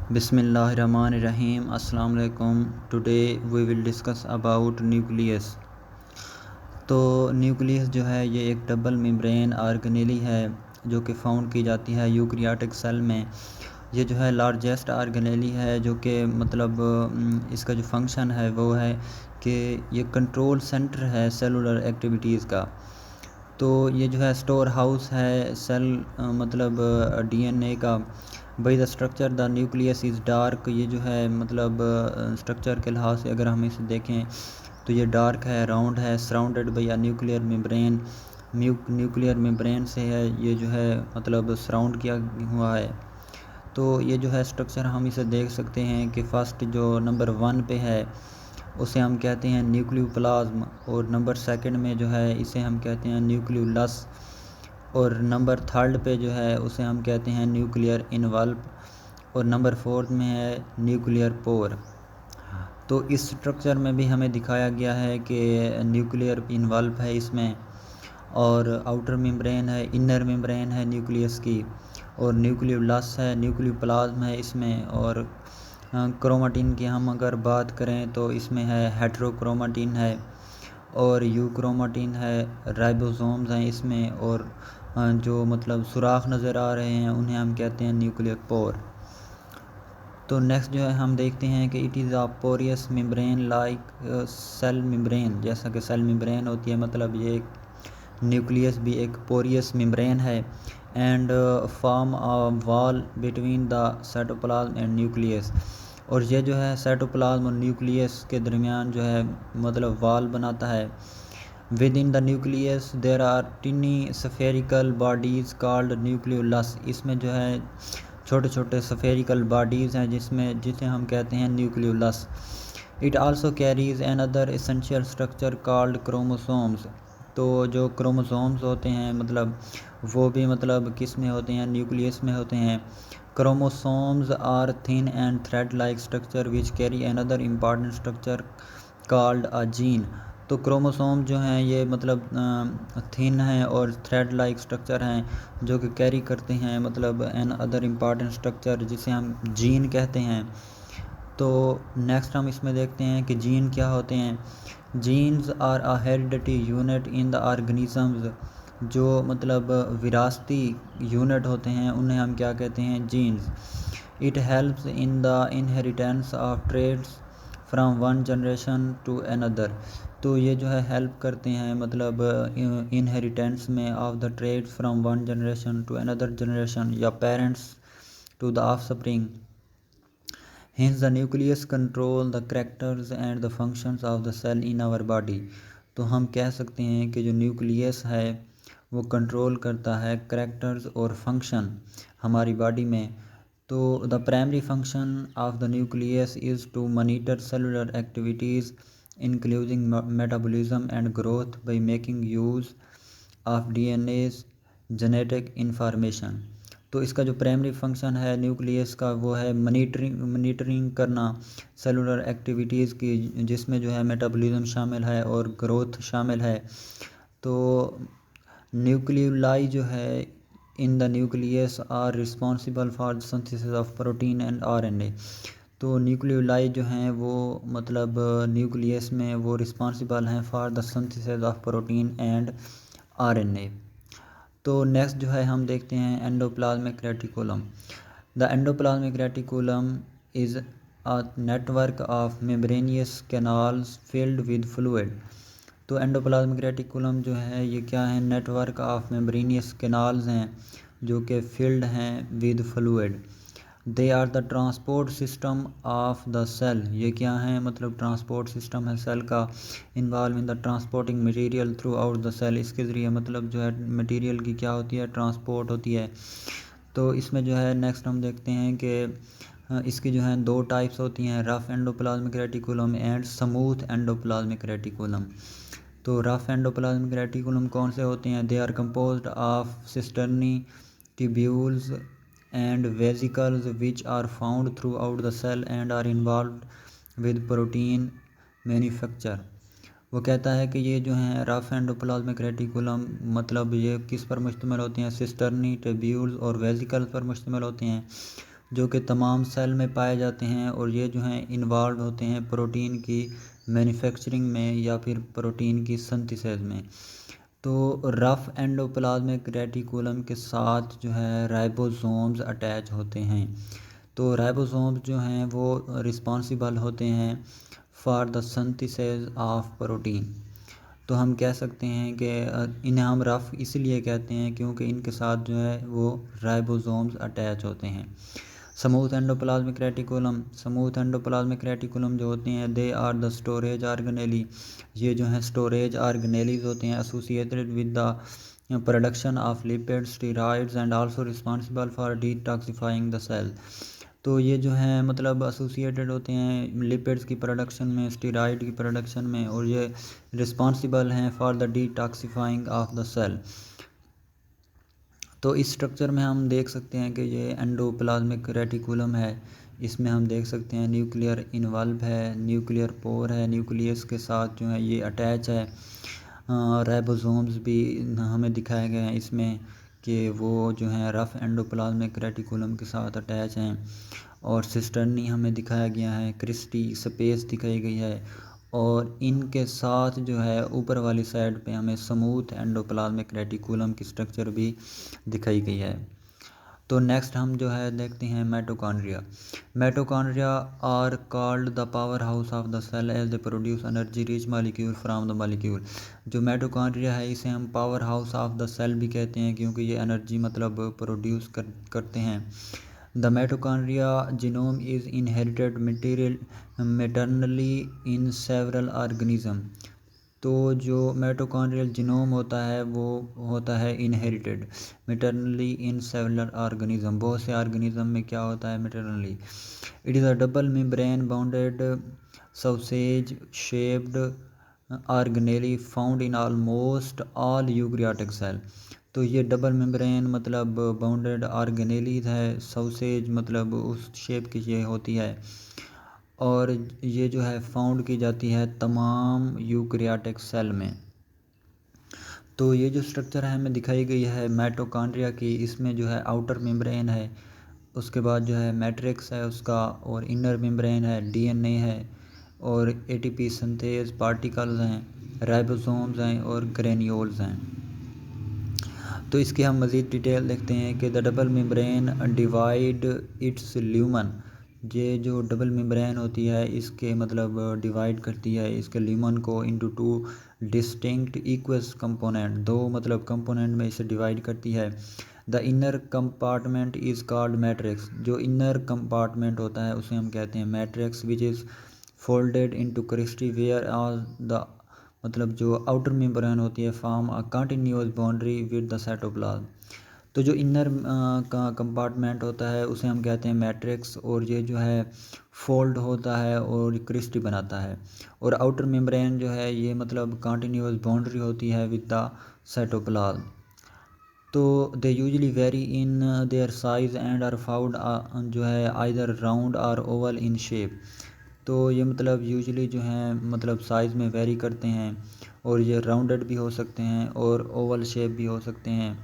बिस्मिल्लाहिर्रहमानिर्रहीम। अस्सलाम वालेकुम। Today we will discuss about nucleus. तो न्यूक्लियस जो है ये एक डबल मेम्ब्रेन ऑर्गेनेली है जो कि फाउंड की जाती है यूकैरियोटिक सेल में। ये जो है लार्जेस्ट ऑर्गेनेली है जो कि मतलब इसका जो फंक्शन है वो है कि ये कंट्रोल सेंटर है सेलुलर एक्टिविटीज़ का। तो ये जो है स्टोर हाउस है सेल मतलब डीएनए का। By the structure the nucleus is dark. ये जो है मतलब स्ट्रक्चर के लिहाज से अगर हम इसे देखें तो ये डार्क है, राउंड है, surrounded by a nuclear membrane. Nuclear membrane से है ये जो है मतलब सराउंड किया हुआ है। तो ये जो है स्ट्रक्चर हम इसे देख सकते हैं कि फ़र्स्ट जो नंबर 1 पे है उसे हम कहते हैं न्यूक्लियोप्लाज्म, और नंबर 2 में जो है इसे हम कहते हैं न्यूक्लियोलस, और नंबर 3 पे जो है उसे हम कहते हैं न्यूक्लियर इन्वल्प, और नंबर 4 में है न्यूक्लियर पोर। तो इस स्ट्रक्चर में भी हमें दिखाया गया है कि न्यूक्लियर इन्वल्प है इसमें, और आउटर मेम्ब्रेन है, इनर मेम्ब्रेन है न्यूक्लियस की, और न्यूक्लियोलस है, न्यूक्लियोप्लाज्म है इसमें। और क्रोमाटिन की हम अगर बात करें तो इसमें है हेट्रोक्रोमाटिन है, और यूक्रोमाटिन है, राइबोसोम्स हैं इसमें, और जो मतलब सुराख नज़र आ रहे हैं उन्हें हम कहते हैं न्यूक्लियर पोर। तो नेक्स्ट जो है हम देखते हैं कि it is a porous membrane like cell membrane. जैसा कि सेल मेम्ब्रेन होती है मतलब ये न्यूक्लियस भी एक पोरियस मेम्ब्रेन है, and form a wall between the cytoplasm and nucleus. और ये जो है साइटोप्लाज्म और न्यूक्लियस के दरमियान जो है मतलब वॉल बनाता है। Within the nucleus there are tiny spherical bodies called nucleolus. इसमें जो है छोटे छोटे स्फेरिकल बॉडीज़ हैं जिसे हम कहते हैं nucleolus. It also carries another essential structure called chromosomes. तो जो क्रोमोसोम्स होते हैं मतलब वो भी मतलब किस में होते हैं, न्यूक्लियस में होते हैं। Chromosomes are thin and thread like structure which carry another important structure called a gene. तो क्रोमोसोम जो हैं ये मतलब थिन हैं और थ्रेड लाइक स्ट्रक्चर हैं जो कि कैरी करते हैं मतलब एन अदर इम्पॉर्टेंट स्ट्रक्चर जिसे हम जीन कहते हैं। तो नेक्स्ट हम इसमें देखते हैं कि जीन क्या होते हैं। Genes are a heredity unit in the organisms. जो मतलब विरासती यूनिट होते हैं उन्हें हम क्या कहते हैं, genes. It helps in the inheritance of traits from one generation to another. तो ये जो है हेल्प करते हैं मतलब इनहेरिटेंस में of the traits from one generation to another generation या parents to the offspring. Hence the nucleus control the characters and the functions of the cell in our body। तो हम कह सकते हैं कि जो न्यूक्लियस है वो कंट्रोल करता है करेक्टर्स और फंक्शन हमारी बॉडी में। तो the primary function of the nucleus is to monitor cellular activities including metabolism and growth by making use of DNA's genetic information. तो इसका जो प्राइमरी फंक्शन है न्यूक्लियस का वो है मॉनिटरिंग करना सेलुलर एक्टिविटीज़ की, जिसमें जो है मेटाबॉलिज्म शामिल है और ग्रोथ शामिल है। तो न्यूक्लियोलाई जो है in the nucleus are responsible for the synthesis of protein and RNA. तो न्यूक्लियोलाई जो हैं वो मतलब न्यूक्लियस में वो रिस्पॉन्सिबल हैं for the synthesis of protein and RNA. तो नेक्स्ट जो है हम देखते हैं endoplasmic reticulum. The endoplasmic reticulum is a network of membranous canals filled with fluid. तो एंडोप्लाज्मिक रेटिकुलम जो है ये क्या है, नेटवर्क ऑफ मेम्ब्रेनियस कैनाल्स हैं जो कि फिल्ड हैं with fluid. They are the transport system of the cell. ये क्या है, मतलब ट्रांसपोर्ट सिस्टम है सेल का, involve in the transporting material throughout the cell. इसके ज़रिए मतलब जो है मटेरियल की क्या होती है, ट्रांसपोर्ट होती है। तो इसमें जो है नेक्स्ट हम देखते हैं कि इसकी जो है 2 टाइप्स होती हैं, rough endoplasmic reticulum and smooth endoplasmic reticulum. तो रफ एंडोप्लाज्मिक रेटिकुलम कौन से होते हैं, they are composed of cisternae tubules and vesicles which are found throughout the cell and are involved with protein manufacture। वो कहता है कि ये जो हैं रफ एंडोप्लाज्मिक रेटिकुलम मतलब ये किस पर मुश्तमिल होती हैं, सिस्टर्नी ट्यूब्यूल्स और वेसिकल्स पर मुश्तमिल होते हैं। जो कि तमाम सेल में पाए जाते हैं, और ये जो हैं इन्वॉल्व होते हैं प्रोटीन की मैन्युफैक्चरिंग में या फिर प्रोटीन की सिंथेसिस में। तो रफ एंडोप्लाज्मिक रेटिकुलम के साथ जो है राइबोसोम्स अटैच होते हैं। तो राइबोसोम्स जो हैं वो रिस्पॉन्सिबल होते हैं for the synthesis of protein. तो हम कह सकते हैं कि इन्हें हम रफ़ इसलिए कहते हैं क्योंकि इनके साथ जो है वो राइबोसोम्स अटैच होते हैं। स्मूथ एंडोप्लाज्मिक रेटिकुलम जो होते हैं they are the storage organelle. ये जो हैं स्टोरेज ऑर्गेनेलीज होते हैं associated with the production of lipid steroids and also responsible for detoxifying the cell. तो ये जो हैं मतलब एसोसिएटेड होते हैं लिपिड्स की प्रोडक्शन में, स्टेरॉइड की प्रोडक्शन में, और ये रिस्पॉन्सिबल हैं for the detoxifying of the cell. तो इस स्ट्रक्चर में हम देख सकते हैं कि ये एंडोप्लाज्मिक रेटिकुलम है। इसमें हम देख सकते हैं न्यूक्लियर इन्वॉल्व है, न्यूक्लियर पोर है, न्यूक्लियस के साथ जो है ये अटैच है। राइबोसोम्स भी हमें दिखाए गए हैं इसमें कि वो जो हैं रफ़ एंडोप्लाज्मिक रेटिकुलम के साथ अटैच हैं। और सिस्टर्नी हमें दिखाया गया है, क्रिस्टी स्पेस दिखाई गई है, और इनके साथ जो है ऊपर वाली साइड पे हमें स्मूथ एंडोप्लाज्मिक रेटिकुलम की स्ट्रक्चर भी दिखाई गई है। तो नेक्स्ट हम जो है देखते हैं mitochondria. Mitochondria are called the power house of the cell as they produce energy rich molecule from the molecule. जो माइटोकॉन्ड्रिया है इसे हम power house of the cell भी कहते हैं क्योंकि ये एनर्जी मतलब प्रोड्यूस करते हैं। The mitochondria genome is inherited maternally in several organism. तो जो माइटोकॉन्ड्रियल जीनोम होता है वो होता है inherited maternally in several organism. बहुत से ऑर्गेनिज्म में क्या होता है maternally. It is a double membrane bounded sausage shaped organelle found in almost all eukaryotic cell. तो ये डबल मेम्ब्रेन मतलब बाउंडेड ऑर्गेनेलीज है, सॉसेज मतलब उस शेप की ये होती है, और ये जो है फाउंड की जाती है तमाम यूकैरियोटिक सेल में। तो ये जो स्ट्रक्चर है हमें दिखाई गई है माइटोकॉन्ड्रिया की, इसमें जो है आउटर मेम्ब्रेन है, उसके बाद जो है मैट्रिक्स है उसका, और इनर मेम्ब्रेन है, डीएनए है, और एटीपी सिंथेज पार्टिकल्स हैं, राइबोसोम्स हैं, और ग्रेन्यूल्स हैं। तो इसकी हम मज़ीद डिटेल देखते हैं कि the double membrane divide it's lumen. ये जो डबल मेम्ब्रेन होती है इसके मतलब डिवाइड करती है इसके ल्यूमन को into two distinct aqueous component. दो मतलब कंपोनेंट में इसे डिवाइड करती है। The inner compartment is called matrix. जो इनर कंपार्टमेंट होता है उसे हम कहते हैं matrix, which is folded into cristae where all the मतलब जो आउटर मेम्ब्रेन होती है form a continuous boundary with the cytoplasm. तो जो इनर का कंपार्टमेंट होता है उसे हम कहते हैं मैट्रिक्स, और ये जो है फोल्ड होता है और क्रिस्टी बनाता है। और आउटर मेम्ब्रेन जो है ये मतलब कंटिन्यूअस बाउंड्री होती है विद द साइटोप्लाज्म। तो they usually vary in their size and are found जो है आइदर राउंड और ओवल इन शेप। तो ये मतलब यूजली जो हैं मतलब साइज़ में वेरी करते हैं, और ये राउंडेड भी हो सकते हैं और ओवल शेप भी हो सकते हैं।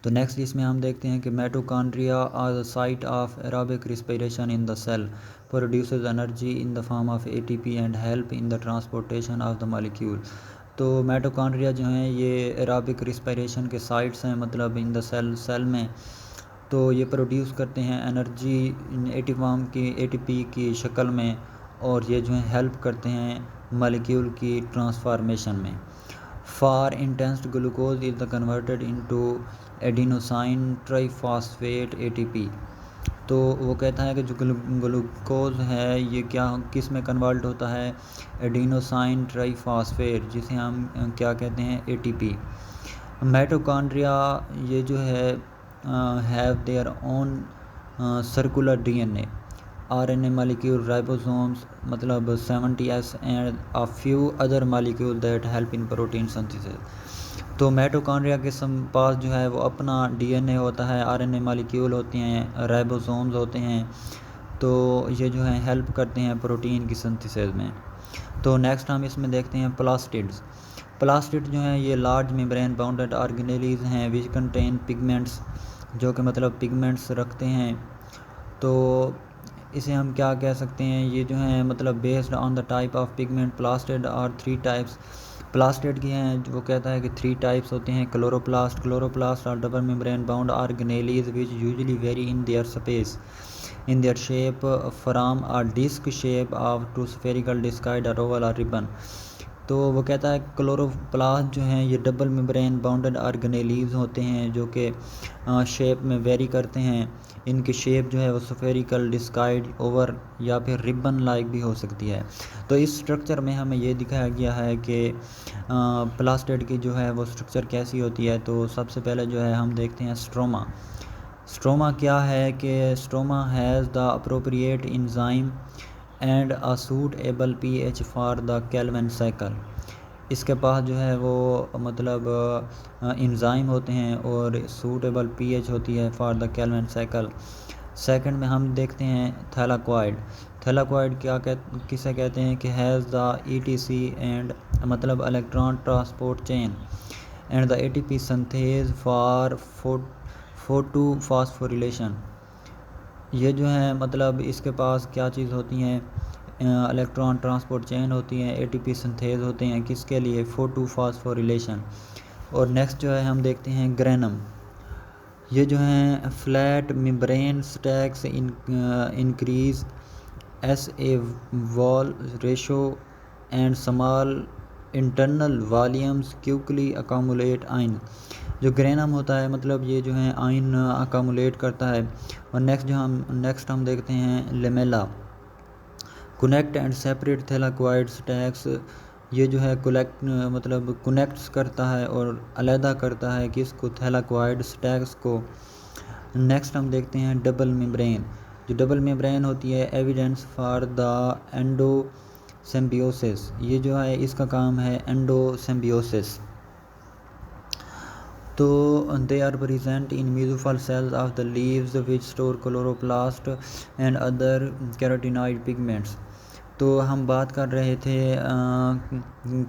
तो नेक्स्ट इसमें हम देखते हैं कि mitochondria are the site of aerobic respiration in the cell, produces energy in the form of ATP and help in the transportation of the molecule. तो माइटोकॉन्ड्रिया जो हैं ये एरोबिक रिस्पिरेशन के साइट्स हैं मतलब इन द सेल में। तो ये प्रोड्यूस करते हैं एनर्जी एटीपी की शक्ल में, और ये जो है हेल्प करते हैं मॉलिक्यूल की ट्रांसफॉर्मेशन में। For intense glucose is the converted into adenosine triphosphate ATP. तो वो कहता है कि जो ग्लूकोज है ये क्या किस में कन्वर्ट होता है, एडिनोसाइन ट्राइफॉस्फेट, जिसे हम क्या कहते हैं एटीपी। माइटोकॉन्ड्रिया ये जो है have their own circular DNA, RNA molecule, ribosomes मतलब 70S and a few other molecules that help in protein synthesis। तो माइटोकॉन्ड्रिया के पास जो है वो अपना DNA होता है, RNA मॉलिक्यूल होते हैं, राइबोसोम्स होते हैं, तो ये जो है हेल्प करते हैं प्रोटीन की सिंथेसिस में। तो नेक्स्ट हम इसमें देखते हैं प्लास्टिड्स। प्लास्टिड जो हैं ये लार्ज मेम्ब्रेन बाउंडेड ऑर्गेनेलीज हैं विच कंटेन पिगमेंट्स, जो कि मतलब पिगमेंट्स रखते हैं, तो इसे हम क्या कह सकते हैं, ये जो है मतलब based on the type of pigment plastid और 3 टाइप्स प्लास्टिड की हैं। वो कहता है कि 3 टाइप्स होते हैं, क्लोरोप्लास्ट और double membrane bound organelles which usually very in there space in their shape from a disc shape of to spherical discoid or oval or ribbon। तो वो कहता है क्लोरोप्लास्ट जो हैं ये डबल मेम्ब्रेन बाउंडेड ऑर्गेनेलीज होते हैं जो कि शेप में वेरी करते हैं। इनकी शेप जो है वो स्फेरिकल, डिस्काइड, ओवर या फिर रिबन लाइक भी हो सकती है। तो इस स्ट्रक्चर में हमें ये दिखाया गया है कि प्लास्टिड की जो है वो स्ट्रक्चर कैसी होती है। तो सबसे पहले जो है हम देखते हैं स्ट्रोमा। स्ट्रोमा क्या है कि stroma has the appropriate enzyme and a suitable pH for the Calvin cycle. इसके पास जो है वो मतलब इंजाइम होते हैं और सूटेबल पीएच होती है for the Calvin cycle. Second में हम देखते हैं थैलाक्वाइड। थैलाक्वाइड किसे कहते हैं कि हैज़ द ईटीसी एंड मतलब electron transport chain and the ATP synthase for photophosphorylation. ये जो है मतलब इसके पास क्या चीज़ होती हैं, इलेक्ट्रॉन ट्रांसपोर्ट चेन होती हैं, एटीपी सिंथेज होते हैं, किसके लिए, फोटोफॉस्फोरिलेशन। और नेक्स्ट जो है हम देखते हैं ग्रेनम। ये जो हैं flat membrane stacks increase S A vol ratio and small internal volumes quickly accumulate ions. जो ग्रेनम होता है मतलब ये जो है आइन अकामुलेट करता है। और नेक्स्ट हम देखते हैं lamella. Connect and separate thylakoid stacks. ये जो है मतलब कनेक्ट्स करता है और अलहदा करता है किसको, थैलाक्वाइड स्टैक्स को। नेक्स्ट हम देखते हैं डबल मेम्ब्रेन। जो डबल मेम्ब्रेन होती है एविडेंस फॉर द एंडोसिम्बियोसिस। ये जो है इसका काम है एंडोसिम्बियोसिस। तो they are present in mesophyll cells of the leaves which store chloroplast and other carotenoid pigments. तो हम बात कर रहे थे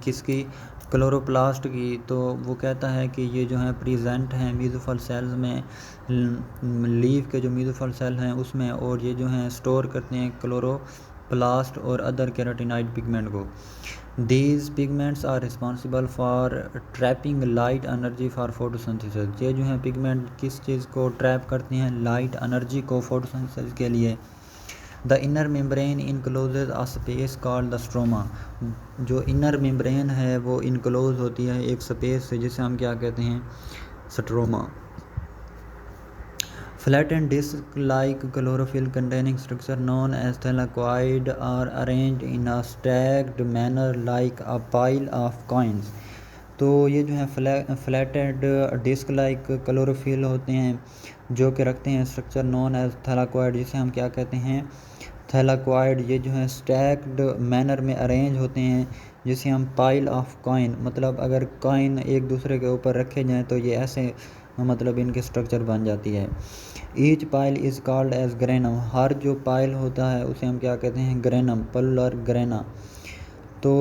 किसकी, क्लोरोप्लास्ट की। तो वो कहता है कि ये जो है प्रेजेंट हैं मेसोफिल सेल्स में, लीव के जो मेसोफिल सेल हैं उसमें, और ये जो हैं स्टोर करते हैं क्लोरोप्लास्ट और अदर कैरोटीनॉइड पिगमेंट को। These pigments are responsible for trapping light energy for photosynthesis। ये जो है पिगमेंट किस चीज़ को ट्रैप करते हैं, लाइट एनर्जी को फोटोसिंथेसिस के लिए। The inner membrane encloses a space called the stroma. जो इनर मेम्ब्रेन है वो इनक्लोज होती है एक स्पेस से जिसे हम क्या कहते हैं, stroma. Flattened disc-like chlorophyll-containing structure known as thylakoid are arranged in a stacked manner like a pile of coins। तो ये जो है फ्लैटेड डिस्क लाइक क्लोरोफिल होते हैं जो कि रखते हैं स्ट्रक्चर नॉन एज थैलाक्वाइड, जिसे हम क्या कहते हैं, थैलाक्वाइड। ये जो है स्टैक्ड मैनर में अरेंज होते हैं जिसे हम पाइल ऑफ कॉइन, मतलब अगर कॉइन एक दूसरे के ऊपर रखे जाएं तो ये ऐसे मतलब इनके स्ट्रक्चर बन जाती है। Each pile is called as granum. हर जो पाइल होता है उसे हम क्या कहते हैं, ग्रेनम, पल्लर ग्रेना। तो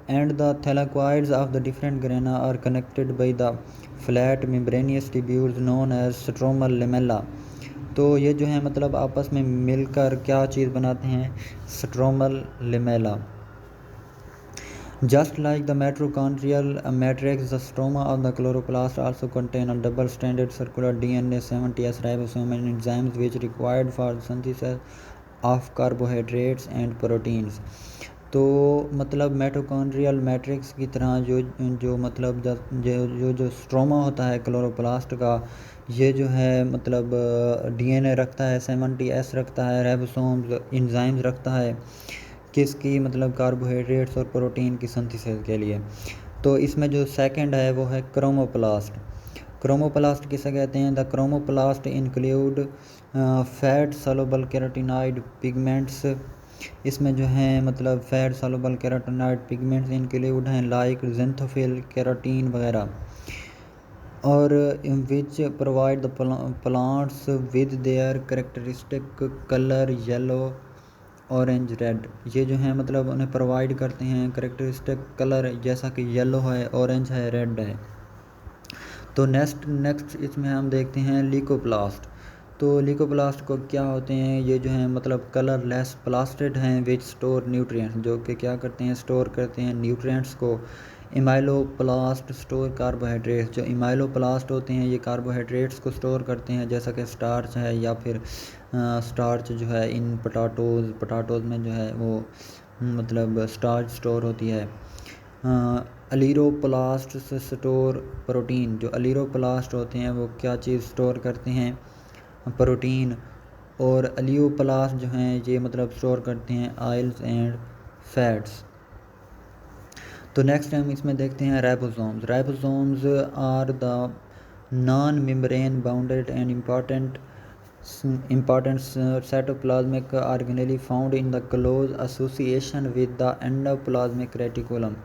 and the thylakoids of the different grana are connected by the flat membranous tubules known as stromal lamellae. तो ये जो है मतलब आपस में मिलकर क्या चीज़ बनाते हैं, stromal lamella. Just like the mitochondrial matrix, the stroma of the chloroplast also contain a double-stranded circular DNA 70S ribosome and enzymes which required for the synthesis of carbohydrates and proteins। तो मतलब mitochondrial matrix की तरह जो मतलब जो stroma होता है chloroplast का, ये जो है मतलब डीएनए रखता है, 70S रखता है, राइबोसोम्स, एंजाइम्स रखता है किसकी, मतलब कार्बोहाइड्रेट्स और प्रोटीन की सिंथेसिस के लिए। तो इसमें जो सेकंड है वो है क्रोमोप्लास्ट। क्रोमोप्लास्ट किसे कहते हैं, the chromoplast include fat soluble carotenoid pigments. इसमें जो है मतलब fat soluble carotenoid pigments include हैं लाइक ज़ेंथोफिल, कैरोटीन वगैरह, और which provide the plants with their characteristic colour yellow, orange, red. ये जो है मतलब उन्हें प्रोवाइड करते हैं करेक्टरिस्टिक कलर, जैसा कि येलो है, ऑरेंज है, रेड है। तो नेक्स्ट इसमें हम देखते हैं ल्यूकोप्लास्ट। तो ल्यूकोप्लास्ट को क्या होते हैं, ये जो हैं मतलब कलरलेस प्लास्टिड हैं विच स्टोर न्यूट्रिएंट्स, जो कि क्या करते हैं, स्टोर करते हैं न्यूट्रिएंट्स को। इमाइलोप्लास्ट स्टोर कार्बोहाइड्रेट्स, जो इमाइलोप्लास्ट होते हैं ये कार्बोहाइड्रेट्स को स्टोर करते हैं, जैसा कि स्टार्च है या फिर स्टार्च जो है इन पटाटोज़ में जो है वो मतलब स्टार्च स्टोर होती है। अलीरोप्लास्ट से स्टोर प्रोटीन, जो अलीरोप्लास्ट होते हैं वो क्या चीज़ स्टोर करते हैं, प्रोटीन। और अलियोप्लास्ट जो हैं ये मतलब स्टोर करते हैं ऑयल्स एंड फैट्स। तो नेक्स्ट हम इसमें देखते हैं ribosomes. Ribosomes are the non membrane bounded and important cytoplasmic organelle found in the close association with the endoplasmic reticulum।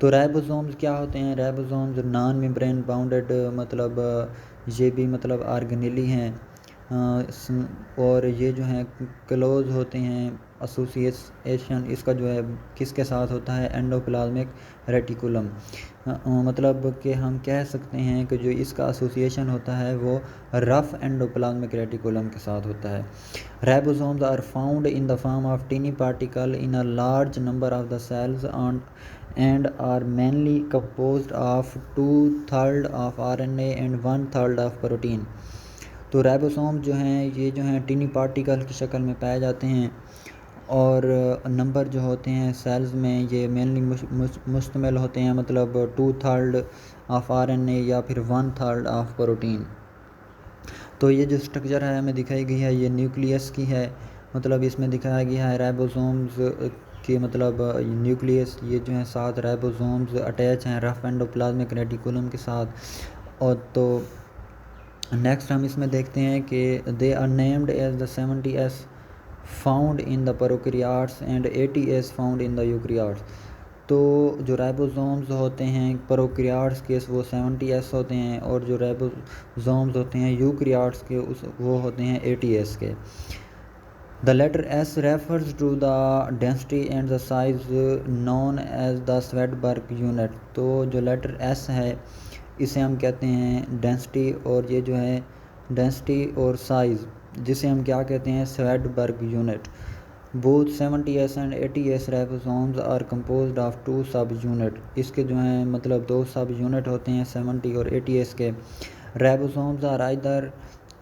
तो राइबोसोम्स क्या होते हैं, राइबोसोम्स नॉन मेम्ब्रेन बाउंडेड मतलब ये भी मतलब ऑर्गेनेली हैं और ये जो हैं क्लोज होते हैं, एसोसिएशन इसका जो है किसके साथ होता है, एंडोप्लाज्मिक रेटिकुलम। मतलब कि हम कह सकते हैं कि जो इसका एसोसिएशन होता है वो रफ एंडोप्लाज्मिक रेटिकुलम के साथ होता है। Ribosomes are found in the form of tiny particle in a large number of the cells and are mainly composed of 2/3 of RNA and 1/3 of protein। तो राइबोसोम जो हैं ये जो हैं टीनी पार्टिकल की शक्ल में पाए जाते हैं और नंबर जो होते हैं सेल्स में ये मेनली मुश्तमिल होते हैं मतलब 2/3 ऑफ RNA या फिर 1/3 ऑफ प्रोटीन। तो ये जो स्ट्रक्चर है हमें दिखाई गई है ये न्यूक्लियस की है, मतलब इसमें दिखाया गया है राइबोसोम्स के मतलब न्यूक्लियस ये जो है 7 राइबोसोम्स अटैच हैं रफ एंडोप्लाज्मिक रेटिकुलम के साथ। और तो नेक्स्ट हम इसमें देखते हैं कि they are named as the 70s found in the prokaryotes and 80s found in the eukaryotes. तो जो राइबोसोम्स होते हैं प्रोकैरियोट्स के वो 70s होते हैं और जो राइबोसोम्स होते हैं यूकैरियोट्स के वो होते हैं 80s के। The letter S refers to the density and the size known as the Svedberg unit। तो जो लेटर S है इसे हम कहते हैं डेंसिटी और ये जो है डेंसिटी और साइज़ जिसे हम क्या कहते हैं, Svedberg unit. Both 70s and 80s ribosomes are composed of 2 सब यूनिट। इसके जो हैं मतलब 2 सब यूनिट होते हैं 70 और 80s के। राइबोसोम्स आर आइदर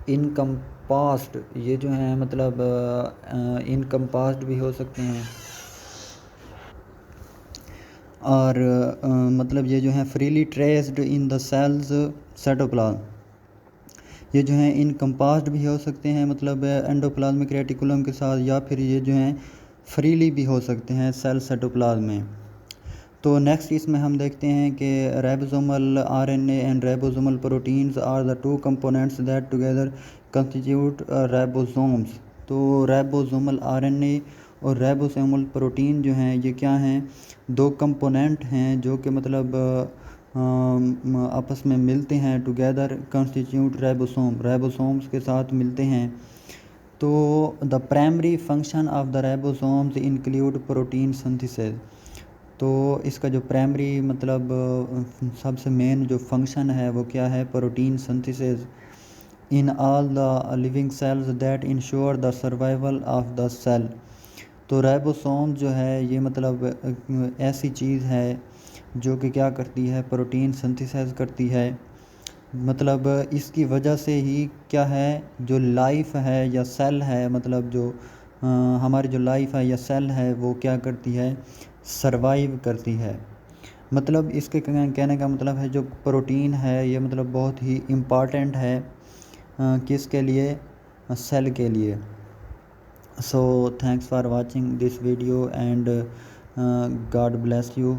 इनकम्पास्ड, ये जो हैं मतलब इनकम्पास्ड भी हो सकते हैं और मतलब ये जो हैं freely traced in the cells cytoplasm. ये जो हैं इनकम्पास्ड भी हो सकते हैं मतलब एंडोप्लाज्मिक रेटिकुलम के साथ, या फिर ये जो हैं फ्रीली भी हो सकते हैं सेल साइटोप्लाज्म में। तो नेक्स्ट इसमें हम देखते हैं कि ribosomal RNA and ribosomal proteins are the 2 components that together constitute ribosomes. तो राइबोसोमल आरएनए और राइबोसोमल प्रोटीन जो हैं ये क्या हैं, 2 कंपोनेंट हैं जो कि मतलब आपस में मिलते हैं, टुगेदर कंस्टिट्यूट राइबोसोम्स के साथ मिलते हैं। तो the primary function of the ribosomes include protein synthesis. तो इसका जो प्राइमरी मतलब सबसे मेन जो फंक्शन है वो क्या है, protein synthesis in all the living cells that ensure the survival of the cell. तो राइबोसोम जो है ये मतलब ऐसी चीज़ है जो कि क्या करती है, प्रोटीन सिंथेसाइज करती है। मतलब इसकी वजह से ही क्या है, जो लाइफ है या सेल है, मतलब जो हमारी जो लाइफ है या सेल है वो क्या करती है, सरवाइव करती है। मतलब इसके कहने का मतलब है जो प्रोटीन है ये मतलब बहुत ही इम्पॉर्टेंट है किसके लिए, सेल के लिए। So thanks for watching this video and God bless you।